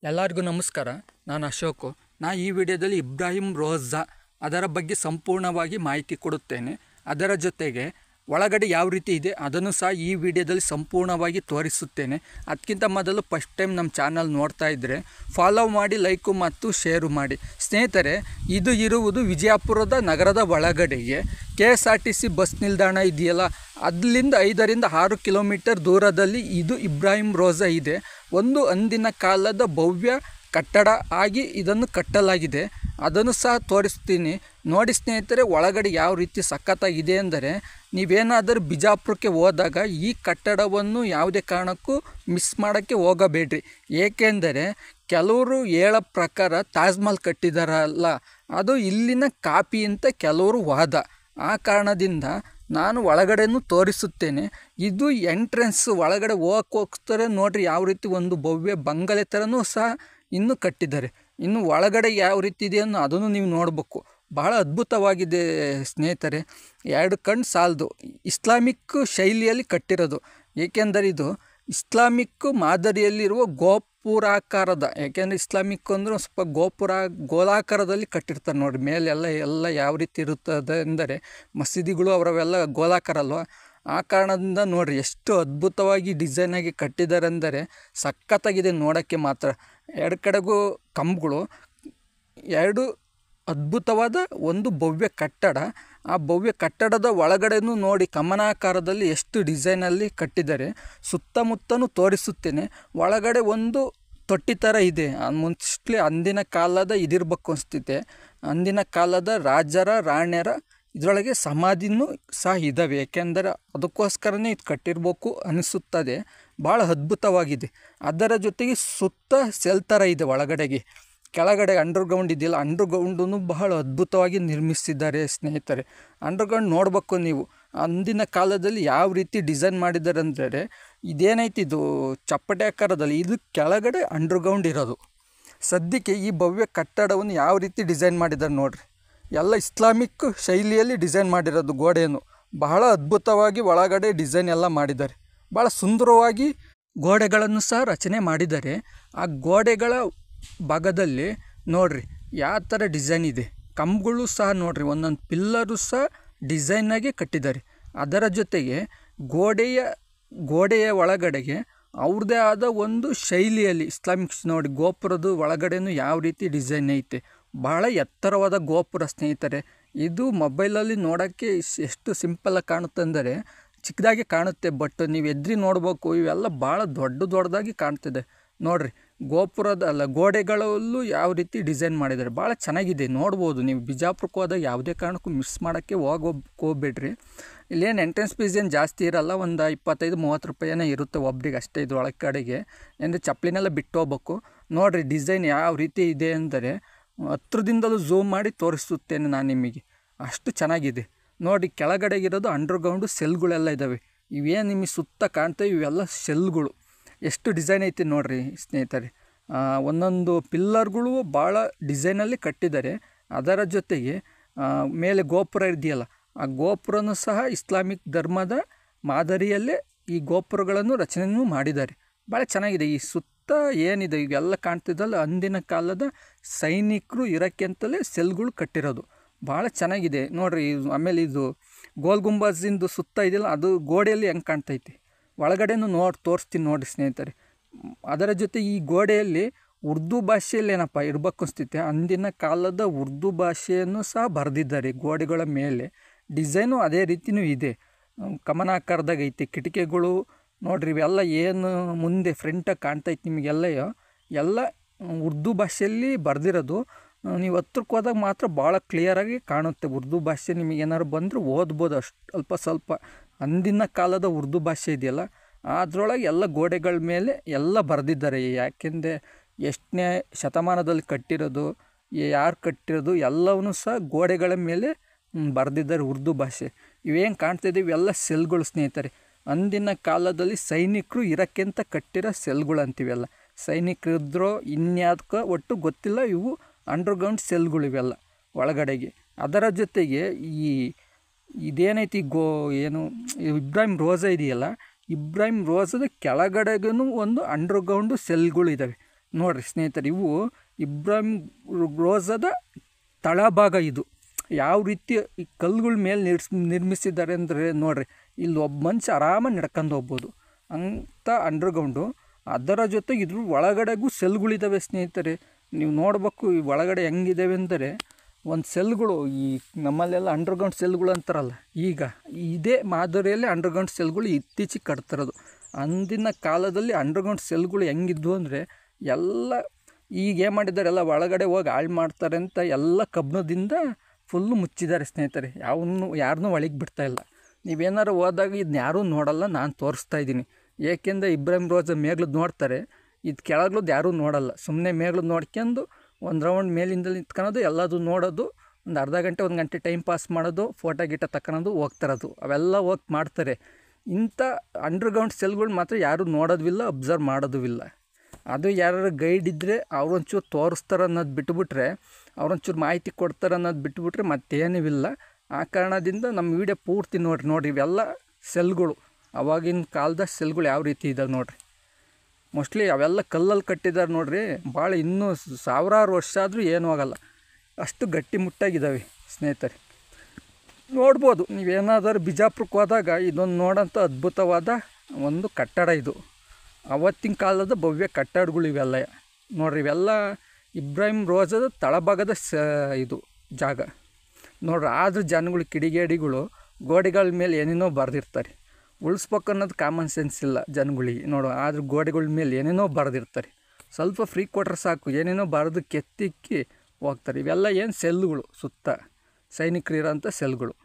ಎಲ್ಲರಿಗೂ ನಮಸ್ಕಾರ. ನಾನು ಅಶೋಕ್. ಈ ವಿಡಿಯೋದಲ್ಲಿ ಇಬ್ರಾಹಿಂ ರೋಜಾ ಅದರ ಬಗ್ಗೆ ಸಂಪೂರ್ಣವಾಗಿ ಮಾಹಿತಿ ಕೊಡುತ್ತೇನೆ. ಅದರ ಜೊತೆಗೆ ಒಳಗಡೆ ಯಾವ ರೀತಿ ಇದೆ ಅದನ್ನು ಸಹ ಈ ವಿಡಿಯೋದಲ್ಲಿ ಸಂಪೂರ್ಣವಾಗಿ ತೋರಿಸುತ್ತೇನೆ. ಅದಕ್ಕಿಂತ ಮೊದಲು ಫಸ್ಟ್ ಟೈಮ್ ನಮ್ಮ ಚಾನಲ್ ನೋಡ್ತಾ ಇದ್ದರೆ ಫಾಲೋ ಮಾಡಿ, ಲೈಕು ಮತ್ತು ಶೇರು ಮಾಡಿ. ಸ್ನೇಹಿತರೆ, ಇದು ಇರುವುದು ವಿಜಯಪುರದ ನಗರದ ಒಳಗಡೆಗೆ KSRTC ಬಸ್ ನಿಲ್ದಾಣ ಇದೆಯಲ್ಲ, ಅಲ್ಲಿಂದ 5ರಿಂದ 6 ಕಿಲೋಮೀಟರ್ ದೂರದಲ್ಲಿ ಇದು ಇಬ್ರಾಹಿಂ ರೋಜಾ ಇದೆ. ಒಂದು ಅಂದಿನ ಕಾಲದ ಭವ್ಯ ಕಟ್ಟಡ ಆಗಿ ಇದನ್ನು ಕಟ್ಟಲಾಗಿದೆ. ಅದನ್ನು ಸಹ ತೋರಿಸ್ತೀನಿ ನೋಡಿ ಸ್ನೇಹಿತರೆ. ಒಳಗಡೆ ಯಾವ ರೀತಿ ಸಖತ್ತಾಗಿದೆ ಅಂದರೆ, ನೀವೇನಾದರೂ ಬಿಜಾಪುರಕ್ಕೆ ಹೋದಾಗ ಈ ಕಟ್ಟಡವನ್ನು ಯಾವುದೇ ಕಾರಣಕ್ಕೂ ಮಿಸ್ ಮಾಡೋಕ್ಕೆ ಹೋಗಬೇಡ್ರಿ. ಏಕೆಂದರೆ ಕೆಲವರು ಹೇಳೋ ಪ್ರಕಾರ ತಾಜ್ ಮಹಲ್ ಕಟ್ಟಿದಾರಲ್ಲ, ಅದು ಇಲ್ಲಿನ ಕಾಪಿ ಅಂತ ಕೆಲವರು ವಾದ. ಆ ಕಾರಣದಿಂದ ನಾನು ಒಳಗಡೆನೂ ತೋರಿಸುತ್ತೇನೆ. ಇದು ಎಂಟ್ರೆನ್ಸ್, ಒಳಗಡೆ ಹೋಗ್ತಾರೆ ನೋಡ್ರಿ. ಯಾವ ರೀತಿ ಒಂದು ಭವ್ಯ ಬಂಗಲೆ ಥರನೂ ಸಹ ಇನ್ನೂ ಕಟ್ಟಿದ್ದಾರೆ. ಇನ್ನು ಒಳಗಡೆ ಯಾವ ರೀತಿ ಇದೆ ಅನ್ನೋ ಅದನ್ನು ನೀವು ನೋಡಬೇಕು. ಬಹಳ ಅದ್ಭುತವಾಗಿದೆ ಸ್ನೇಹಿತರೆ. 2 ಕಣ್ಣು ಸಾಲದು. ಇಸ್ಲಾಮಿಕ್ ಶೈಲಿಯಲ್ಲಿ ಕಟ್ಟಿರೋದು. ಏಕೆಂದರೆ ಇದು ಇಸ್ಲಾಮಿಕ್ ಮಾದರಿಯಲ್ಲಿರುವ ಗೋಪುರಾಕಾರದ, ಯಾಕೆಂದರೆ ಇಸ್ಲಾಮಿಕ್ ಅಂದರೆ ಸ್ವಲ್ಪ ಗೋಲಾಕಾರದಲ್ಲಿ ಕಟ್ಟಿರ್ತಾರೆ ನೋಡಿ. ಮೇಲೆಲ್ಲ ಯಾವ ರೀತಿ ಇರುತ್ತದೆ ಅಂದರೆ, ಮಸೀದಿಗಳು ಅವರವೆಲ್ಲ ಗೋಲಾಕಾರ ಅಲ್ವ. ಆ ಕಾರಣದಿಂದ ನೋಡಿರಿ ಎಷ್ಟು ಅದ್ಭುತವಾಗಿ ಡಿಸೈನಾಗಿ ಕಟ್ಟಿದ್ದಾರೆ ಅಂದರೆ ಸಖತ್ತಾಗಿದೆ ನೋಡೋಕ್ಕೆ ಮಾತ್ರ. 2 ಕಡೆಗೂ ಕಂಬಗಳು, 2 ಅದ್ಭುತವಾದ ಒಂದು ಭವ್ಯ ಕಟ್ಟಡ. ಆ ಭವ್ಯ ಕಟ್ಟಡದ ಒಳಗಡೆನೂ ನೋಡಿ ಕಮನಾಕಾರದಲ್ಲಿ ಎಷ್ಟು ಡಿಸೈನಲ್ಲಿ ಕಟ್ಟಿದ್ದಾರೆ. ಸುತ್ತಮುತ್ತನೂ ತೋರಿಸುತ್ತೇನೆ. ಒಳಗಡೆ ಒಂದು ತೊಟ್ಟಿ ಥರ ಇದೆ. ಮೋಸ್ಟ್ಲಿ ಅಂದಿನ ಕಾಲದ ಇದಿರ್ಬೇಕು ಅನಿಸ್ತೈತೆ. ಅಂದಿನ ಕಾಲದ ರಾಜರ ರಾಣ್ಯರ ಇದರೊಳಗೆ ಸಮಾಧಿನೂ ಸಹ ಇದ್ದಾವೆ. ಏಕೆಂದರೆ ಅದಕ್ಕೋಸ್ಕರನೇ ಇದು ಕಟ್ಟಿರ್ಬೇಕು ಅನಿಸುತ್ತದೆ. ಭಾಳ ಅದ್ಭುತವಾಗಿದೆ. ಅದರ ಜೊತೆಗೆ ಸುತ್ತ ಸೆಲ್ ಥರ ಇದೆ ಒಳಗಡೆಗೆ. ಕೆಳಗಡೆ ಅಂಡರ್ಗ್ರೌಂಡ್ ಇದೆಯಲ್ಲ, ಅಂಡರ್ಗ್ರೌಂಡನ್ನು ಬಹಳ ಅದ್ಭುತವಾಗಿ ನಿರ್ಮಿಸಿದ್ದಾರೆ ಸ್ನೇಹಿತರೆ. ಅಂಡರ್ಗ್ರೌಂಡ್ ನೋಡಬೇಕು ನೀವು. ಅಂದಿನ ಕಾಲದಲ್ಲಿ ಯಾವ ರೀತಿ ಡಿಸೈನ್ ಮಾಡಿದ್ದಾರೆ ಅಂದರೆ, ಇದೇನೈತಿ ಇದು ಚಪ್ಪಟೆ ಆಕಾರದಲ್ಲಿ, ಇದು ಕೆಳಗಡೆ ಅಂಡರ್ಗ್ರೌಂಡ್ ಇರೋದು. ಸದ್ಯಕ್ಕೆ ಈ ಭವ್ಯ ಕಟ್ಟಡವನ್ನು ಯಾವ ರೀತಿ ಡಿಸೈನ್ ಮಾಡಿದ್ದಾರೆ ನೋಡಿರಿ. ಎಲ್ಲ ಇಸ್ಲಾಮಿಕ್ ಶೈಲಿಯಲ್ಲಿ ಡಿಸೈನ್ ಮಾಡಿರೋದು. ಗೋಡೆಯನ್ನು ಬಹಳ ಅದ್ಭುತವಾಗಿ ಒಳಗಡೆ ಡಿಸೈನ್ ಎಲ್ಲ ಮಾಡಿದ್ದಾರೆ. ಭಾಳ ಸುಂದರವಾಗಿ ಗೋಡೆಗಳನ್ನು ಸಹ ರಚನೆ ಮಾಡಿದ್ದಾರೆ. ಆ ಗೋಡೆಗಳ ಭಾಗದಲ್ಲಿ ನೋಡ್ರಿ ಯಾವ ಥರ ಡಿಸೈನ್ ಇದೆ. ಕಂಬಗಳು ಸಹ ನೋಡ್ರಿ, ಒಂದೊಂದು ಪಿಲ್ಲರು ಸಹ ಡಿಸೈನಾಗಿ ಕಟ್ಟಿದ್ದಾರೆ. ಅದರ ಜೊತೆಗೆ ಗೋಡೆಯ ಒಳಗಡೆಗೆ ಅವ್ರದ್ದೇ ಆದ ಒಂದು ಶೈಲಿಯಲ್ಲಿ ಇಸ್ಲಾಮಿಕ್ಸ್ ನೋಡಿ. ಗೋಪುರದ ಒಳಗಡೆನೂ ಯಾವ ರೀತಿ ಡಿಸೈನ್ ಐತೆ. ಭಾಳ ಎತ್ತರವಾದ ಗೋಪುರ ಸ್ನೇಹಿತರೆ. ಇದು ಮೊಬೈಲಲ್ಲಿ ನೋಡೋಕ್ಕೆ ಎಷ್ಟು ಸಿಂಪಲಾಗಿ ಕಾಣುತ್ತೆ ಅಂದರೆ ಚಿಕ್ಕದಾಗಿ ಕಾಣುತ್ತೆ. ಬಟ್ ನೀವು ಎದ್ರಿ ನೋಡ್ಬೇಕು, ಇವೆಲ್ಲ ಭಾಳ ದೊಡ್ಡದಾಗಿ ಕಾಣ್ತಿದೆ ನೋಡ್ರಿ. ಗೋಡೆಗಳಲ್ಲೂ ಯಾವ ರೀತಿ ಡಿಸೈನ್ ಮಾಡಿದ್ದಾರೆ. ಭಾಳ ಚೆನ್ನಾಗಿದೆ, ನೋಡ್ಬೋದು ನೀವು. ಬಿಜಾಪುರಕ್ಕೆ ಹೋದಾಗ ಯಾವುದೇ ಕಾರಣಕ್ಕೂ ಮಿಸ್ ಮಾಡೋಕ್ಕೆ ಹೋಗ್ಬೇಡ್ರಿ. ಇಲ್ಲೇನು ಎಂಟ್ರೆನ್ಸ್ ಫೀಸ್ ಏನು ಜಾಸ್ತಿ ಇರೋಲ್ಲ. ಒಂದು 25-30 ರೂಪಾಯಿನೇ ಇರುತ್ತೆ ಒಬ್ರಿಗೆ ಅಷ್ಟೇ. ಇದು ಒಳಗಡೆಗೆ ಅಂದರೆ ಚಪ್ಪಲಿನೆಲ್ಲ ಬಿಟ್ಟು ಹೋಗ್ಬೇಕು. ನೋಡಿರಿ ಡಿಸೈನ್ ಯಾವ ರೀತಿ ಇದೆ ಅಂದರೆ, ಹತ್ರದಿಂದಲೂ ಝೂಮ್ ಮಾಡಿ ತೋರಿಸುತ್ತೇನೆ ನಾನು ನಿಮಗೆ. ಅಷ್ಟು ಚೆನ್ನಾಗಿದೆ ನೋಡಿ. ಕೆಳಗಡೆಗಿರೋದು ಅಂಡರ್ಗ್ರೌಂಡು ಸೆಲ್ಗಳೆಲ್ಲ ಇದ್ದಾವೆ. ಇವೇನು ನಿಮಗೆ ಸುತ್ತ ಕಾಣ್ತವೆ ಇವೆಲ್ಲ ಸೆಲ್ಗಳು. ಎಷ್ಟು ಡಿಸೈನ್ ಐತಿ ನೋಡಿರಿ ಸ್ನೇಹಿತರೆ. ಒಂದೊಂದು ಪಿಲ್ಲರ್ಗಳು ಭಾಳ ಡಿಸೈನಲ್ಲಿ ಕಟ್ಟಿದ್ದಾರೆ. ಅದರ ಜೊತೆಗೆ ಮೇಲೆ ಗೋಪುರ ಇದೆಯಲ್ಲ, ಆ ಗೋಪುರನೂ ಸಹ ಇಸ್ಲಾಮಿಕ್ ಧರ್ಮದ ಮಾದರಿಯಲ್ಲೇ ಈ ಗೋಪುರಗಳನ್ನು ರಚನೆಯೂ ಮಾಡಿದ್ದಾರೆ. ಭಾಳ ಚೆನ್ನಾಗಿದೆ. ಈ ಸುತ್ತ ಏನಿದೆ ಇವೆಲ್ಲ ಕಾಣ್ತಿದ್ದಲ್ಲ, ಅಂದಿನ ಕಾಲದ ಸೈನಿಕರು ಇರೋಕ್ಕೆ ಅಂತಲೇ ಸೆಲ್ಗಳು ಕಟ್ಟಿರೋದು. ಭಾಳ ಚೆನ್ನಾಗಿದೆ ನೋಡಿರಿ. ಆಮೇಲೆ ಇದು ಗೋಲ್ ಗುಂಬಾಜಿಂದು ಸುತ್ತ ಇದೆಯಲ್ಲ, ಅದು ಗೋಡೆಯಲ್ಲಿ ಹೆಂಗೆ ಕಾಣ್ತೈತಿ. ಒಳಗಡೆನೂ ತೋರಿಸ್ತೀನಿ ನೋಡಿ ಸ್ನೇಹಿತರೆ. ಅದರ ಜೊತೆ ಈ ಗೋಡೆಯಲ್ಲಿ ಉರ್ದು ಭಾಷೆಯಲ್ಲಿ ಏನಪ್ಪ ಇರ್ಬೇಕು ಅನಿಸ್ತೈತೆ. ಅಂದಿನ ಕಾಲದ ಉರ್ದು ಭಾಷೆಯನ್ನು ಸಹ ಬರೆದಿದ್ದಾರೆ ಗೋಡೆಗಳ ಮೇಲೆ. ಡಿಸೈನು ಅದೇ ರೀತಿಯೂ ಇದೆ. ಕಮನಾಕಾರದಾಗ ಐತೆ. ಕಿಟಕಿಗಳು ನೋಡಿರಿ, ಇವೆಲ್ಲ ಏನು ಮುಂದೆ ಫ್ರಂಟಾಗಿ ಕಾಣ್ತೈತೆ ನಿಮಗೆಲ್ಲ ಎಲ್ಲ ಉರ್ದು ಭಾಷೆಯಲ್ಲಿ ಬರೆದಿರೋದು. ನೀವು ಹತ್ರಕ್ಕೆ ಹೋದಾಗ ಮಾತ್ರ ಭಾಳ ಕ್ಲಿಯರಾಗಿ ಕಾಣುತ್ತೆ. ಉರ್ದು ಭಾಷೆ ನಿಮಗೆ ಏನಾದ್ರು ಬಂದರೂ ಓದ್ಬೋದು ಅಷ್ಟು ಸ್ವಲ್ಪ. ಅಂದಿನ ಕಾಲದ ಉರ್ದು ಭಾಷೆ ಇದೆಯಲ್ಲ, ಅದರೊಳಗೆ ಎಲ್ಲ ಗೋಡೆಗಳ ಮೇಲೆ ಎಲ್ಲ ಬರೆದಿದ್ದಾರೆ. ಯಾಕೆಂದರೆ ಎಷ್ಟನೇ ಶತಮಾನದಲ್ಲಿ ಕಟ್ಟಿರೋದು, ಯಾರು ಕಟ್ಟಿರೋದು ಎಲ್ಲವನ್ನೂ ಸಹ ಗೋಡೆಗಳ ಮೇಲೆ ಬರೆದಿದ್ದಾರೆ ಉರ್ದು ಭಾಷೆ. ಇವೇನು ಕಾಣ್ತಿದ್ದೀವಿ ಇವೆಲ್ಲ ಸೆಲ್ಗಳು ಸ್ನೇಹಿತರೆ. ಅಂದಿನ ಕಾಲದಲ್ಲಿ ಸೈನಿಕರು ಇರೋಕ್ಕೆಂತ ಕಟ್ಟಿರೋ ಸೆಲ್ಗಳು ಅಂತೀವೆಲ್ಲ. ಸೈನಿಕರು ಇದ್ರೋ ಇನ್ಯಾವುದಕ್ಕೆ ಒಟ್ಟು ಗೊತ್ತಿಲ್ಲ. ಇವು ಅಂಡರ್ಗ್ರೌಂಡ್ ಸೆಲ್ಗಳು ಇವೆಲ್ಲ ಒಳಗಡೆಗೆ. ಅದರ ಜೊತೆಗೆ ಇದೇನೈತಿ ಇಬ್ರಾಹಿಂ ರೋಜಾ ಇದೆಯಲ್ಲ, ಇಬ್ರಾಹಿಂ ರೋಜಾದ ಕೆಳಗಡೆಗೂ ಒಂದು ಅಂಡರ್ಗ್ರೌಂಡು ಸೆಲ್ಗಳು ಇದ್ದಾವೆ. ನೋಡಿರಿ ಸ್ನೇಹಿತರೆ, ಇವು ಇಬ್ರಾಹಿಂ ರೋಜಾದ ತಳಭಾಗ. ಇದು ಯಾವ ರೀತಿ ಈ ಕಲ್ಲುಗಳ ಮೇಲೆ ನಿರ್ಮಿಸಿದ್ದಾರೆ ಅಂದರೆ ನೋಡಿರಿ, ಇಲ್ಲಿ ಒಬ್ಬ ಮನುಷ್ಯ ಆರಾಮಾಗಿ ನಡ್ಕೊಂಡು ಹೋಗ್ಬೋದು ಅಂಥ ಅಂಡರ್ಗ್ರೌಂಡು. ಅದರ ಜೊತೆಗೆ ಇದ್ರ ಒಳಗಡೆಗೂ ಸೆಲ್ಗಳಿದ್ದಾವೆ ಸ್ನೇಹಿತರೆ. ನೀವು ನೋಡಬೇಕು ಈ ಒಳಗಡೆ ಹೆಂಗಿದ್ದಾವೆ ಅಂದರೆ, ಒಂದು ಸೆಲ್ಗಳು ಈ ನಮ್ಮಲ್ಲೆಲ್ಲ ಅಂಡರ್ಗ್ರೌಂಡ್ ಸೆಲ್ಗಳು ಅಂತಾರಲ್ಲ, ಈಗ ಇದೇ ಮಾದರಿಯಲ್ಲಿ ಅಂಡರ್ಗ್ರೌಂಡ್ ಸೆಲ್ಗಳು ಇತ್ತೀಚೆಗೆ ಕಟ್ತಿರೋದು. ಅಂದಿನ ಕಾಲದಲ್ಲಿ ಅಂಡರ್ಗ್ರೌಂಡ್ ಸೆಲ್ಗಳು ಹೆಂಗಿದ್ವು ಅಂದರೆ ಎಲ್ಲ ಈಗ ಏನು ಮಾಡಿದ್ದಾರೆ, ಎಲ್ಲ ಒಳಗಡೆ ಹೋಗಿ ಹಾಳು ಮಾಡ್ತಾರೆ ಅಂತ ಎಲ್ಲ ಕಬ್ಬಿಣದಿಂದ ಫುಲ್ಲು ಮುಚ್ಚಿದ್ದಾರೆ ಸ್ನೇಹಿತರೆ. ಯಾರನ್ನೂ ಒಳಗೆ ಬಿಡ್ತಾಯಿಲ್ಲ. ನೀವೇನಾರು ಹೋದಾಗ ಇದನ್ನ ಯಾರೂ ನೋಡಲ್ಲ, ನಾನು ತೋರಿಸ್ತಾ ಇದ್ದೀನಿ. ಏಕೆಂದರೆ ಇಬ್ರಾಹಿಂ ರೋಜಾ ಮೇಗ್ಲದ್ದು ನೋಡ್ತಾರೆ, ಇದು ಕೆಳಗ್ಲದ್ದು ಯಾರೂ ನೋಡಲ್ಲ. ಸುಮ್ಮನೆ ಮೇಗ್ಲದ್ದು ನೋಡ್ಕೊಂಡು ಒಂದು ರೌಂಡ್ ಮೇಲಿಂದಲ್ಲಿ ನಿಂತ್ಕೊಳೋದು, ಎಲ್ಲದು ನೋಡೋದು, ಒಂದು ಅರ್ಧ ಗಂಟೆ 1 ಗಂಟೆ ಟೈಮ್ ಪಾಸ್ ಮಾಡೋದು, ಫೋಟೋ ಗೀಟ ತಗೊಳೋದು, ಹೋಗ್ತಾರದು. ಅವೆಲ್ಲ ಹೋಗಿ ಮಾಡ್ತಾರೆ. ಇಂಥ ಅಂಡರ್ಗ್ರೌಂಡ್ ಸೆಲ್ಗಳು ಮಾತ್ರ ಯಾರೂ ನೋಡೋದಿಲ್ಲ, ಅಬ್ಸರ್ವ್ ಮಾಡೋದಿಲ್ಲ. ಅದು ಯಾರು ಗೈಡ್ ಇದ್ದರೆ ಅವ್ರೊಂಚೂರು ತೋರಿಸ್ತಾರೆ ಅನ್ನೋದು ಬಿಟ್ಟುಬಿಟ್ರೆ, ಅವ್ರೊಂಚೂರು ಮಾಹಿತಿ ಕೊಡ್ತಾರೆ ಅನ್ನೋದು ಬಿಟ್ಟುಬಿಟ್ರೆ ಮತ್ತೇನೂ ಇಲ್ಲ. ಆ ಕಾರಣದಿಂದ ನಮ್ಮ ವಿಡಿಯೋ ಪೂರ್ತಿ ನೋಡಿರಿ. ಇವೆಲ್ಲ ಸೆಲ್ಗಳು, ಅವಾಗಿನ ಕಾಲದ ಸೆಲ್ಗಳು ಯಾವ ರೀತಿ ಇದ್ದಾವೆ ನೋಡಿರಿ. ಮೋಸ್ಟ್ಲಿ ಅವೆಲ್ಲ ಕಲ್ಲಲ್ಲಿ ಕಟ್ಟಿದ್ದಾರೆ ನೋಡಿರಿ. ಭಾಳ ಇನ್ನೂ ಸಾವಿರಾರು ವರ್ಷ ಆದರೂ ಏನೂ ಆಗಲ್ಲ, ಅಷ್ಟು ಗಟ್ಟಿಮುಟ್ಟಾಗಿದ್ದಾವೆ ಸ್ನೇಹಿತರೆ. ನೋಡ್ಬೋದು, ನೀವೇನಾದರೂ ಬಿಜಾಪುರಕ್ಕೆ ಹೋದಾಗ ಇದೊಂದು ನೋಡೋಂಥ ಅದ್ಭುತವಾದ ಒಂದು ಕಟ್ಟಡ. ಇದು ಅವತ್ತಿನ ಕಾಲದ ಭವ್ಯ ಕಟ್ಟಡಗಳು ಇವೆಲ್ಲ ನೋಡಿರಿ. ಇವೆಲ್ಲ ಇಬ್ರಾಹಿಂ ರೋಜಾದ ತಳಭಾಗದ ಇದು ಜಾಗ ನೋಡ್ರಿ. ಆದರೂ ಜನಗಳು ಕಿಡಿಗೇಡಿಗಳು ಗೋಡೆಗಳ ಮೇಲೆ ಏನೇನೋ ಬರೆದಿರ್ತಾರೆ. ಉಳಿಸ್ಬೇಕು ಅನ್ನೋದು ಕಾಮನ್ ಸೆನ್ಸ್ ಇಲ್ಲ ಜನಗಳಿಗೆ. ನೋಡು, ಆದರೂ ಗೋಡೆಗಳ ಮೇಲೆ ಏನೇನೋ ಬರೆದಿರ್ತಾರೆ. ಸ್ವಲ್ಪ ಫ್ರೀ ಕೊಟ್ರೆ ಸಾಕು, ಏನೇನೋ ಬರೆದು ಕೆತ್ತಿಕ್ಕಿ ಹೋಗ್ತಾರೆ. ಇವೆಲ್ಲ ಏನು ಸೆಲ್ಗಳು, ಸುತ್ತ ಸೈನಿಕರು ಇರೋಂಥ ಸೆಲ್ಗಳು.